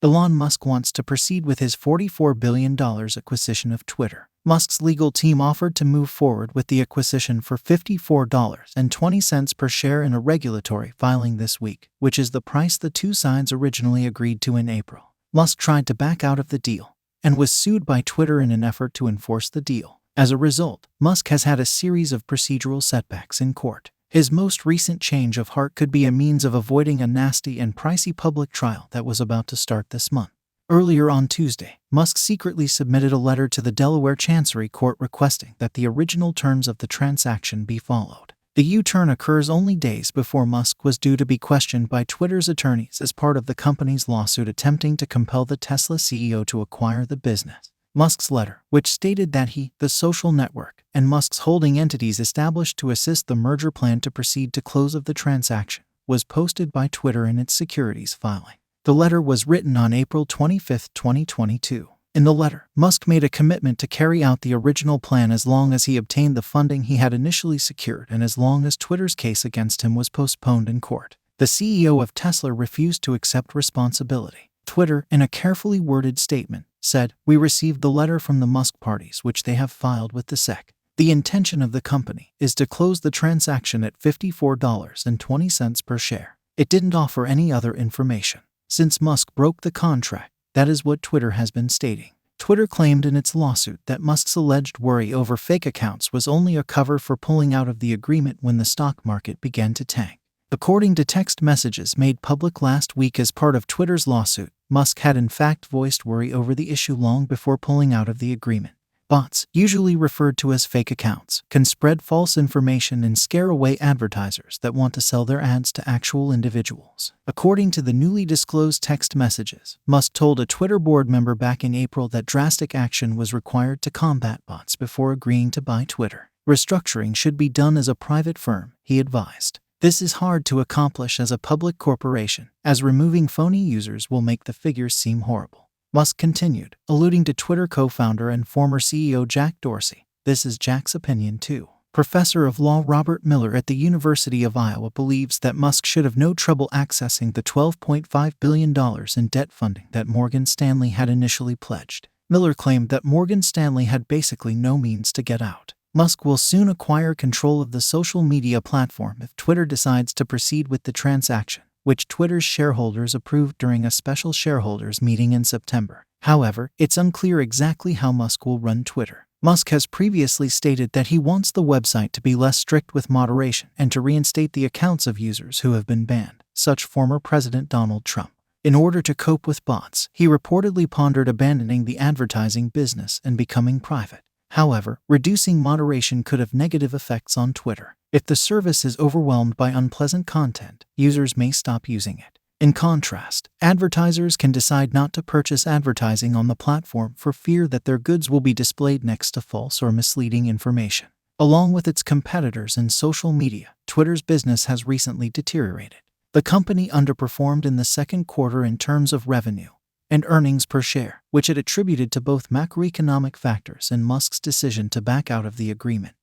Elon Musk wants to proceed with his $44 billion acquisition of Twitter. Musk's legal team offered to move forward with the acquisition for $54.20 per share in a regulatory filing this week, which is the price the two sides originally agreed to in April. Musk tried to back out of the deal and was sued by Twitter in an effort to enforce the deal. As a result, Musk has had a series of procedural setbacks in court. His most recent change of heart could be a means of avoiding a nasty and pricey public trial that was about to start this month. Earlier on Tuesday, Musk secretly submitted a letter to the Delaware Chancery Court requesting that the original terms of the transaction be followed. The U-turn occurs only days before Musk was due to be questioned by Twitter's attorneys as part of the company's lawsuit attempting to compel the Tesla CEO to acquire the business. Musk's letter, which stated that he, the social network, and Musk's holding entities established to assist the merger plan to proceed to close of the transaction, was posted by Twitter in its securities filing. The letter was written on April 25, 2022. In the letter, Musk made a commitment to carry out the original plan as long as he obtained the funding he had initially secured and as long as Twitter's case against him was postponed in court. The CEO of Tesla refused to accept responsibility. Twitter, in a carefully worded statement, said, "We received the letter from the Musk parties which they have filed with the SEC. The intention of the company is to close the transaction at $54.20 per share. It didn't offer any other information. Since Musk broke the contract, that is what Twitter has been stating." Twitter claimed in its lawsuit that Musk's alleged worry over fake accounts was only a cover for pulling out of the agreement when the stock market began to tank. According to text messages made public last week as part of Twitter's lawsuit, Musk had in fact voiced worry over the issue long before pulling out of the agreement. Bots, usually referred to as fake accounts, can spread false information and scare away advertisers that want to sell their ads to actual individuals. According to the newly disclosed text messages, Musk told a Twitter board member back in April that drastic action was required to combat bots before agreeing to buy Twitter. Restructuring should be done as a private firm, he advised. This is hard to accomplish as a public corporation, as removing phony users will make the figures seem horrible. Musk continued, alluding to Twitter co-founder and former CEO Jack Dorsey. This is Jack's opinion too. Professor of law Robert Miller at the University of Iowa believes that Musk should have no trouble accessing the $12.5 billion in debt funding that Morgan Stanley had initially pledged. Miller claimed that Morgan Stanley had basically no means to get out. Musk will soon acquire control of the social media platform if Twitter decides to proceed with the transaction, which Twitter's shareholders approved during a special shareholders meeting in September. However, it's unclear exactly how Musk will run Twitter. Musk has previously stated that he wants the website to be less strict with moderation and to reinstate the accounts of users who have been banned, such former President Donald Trump. In order to cope with bots, he reportedly pondered abandoning the advertising business and becoming private. However, reducing moderation could have negative effects on Twitter. If the service is overwhelmed by unpleasant content, users may stop using it. In contrast, advertisers can decide not to purchase advertising on the platform for fear that their goods will be displayed next to false or misleading information. Along with its competitors in social media, Twitter's business has recently deteriorated. The company underperformed in the second quarter in terms of revenue and earnings per share, which it attributed to both macroeconomic factors and Musk's decision to back out of the agreement.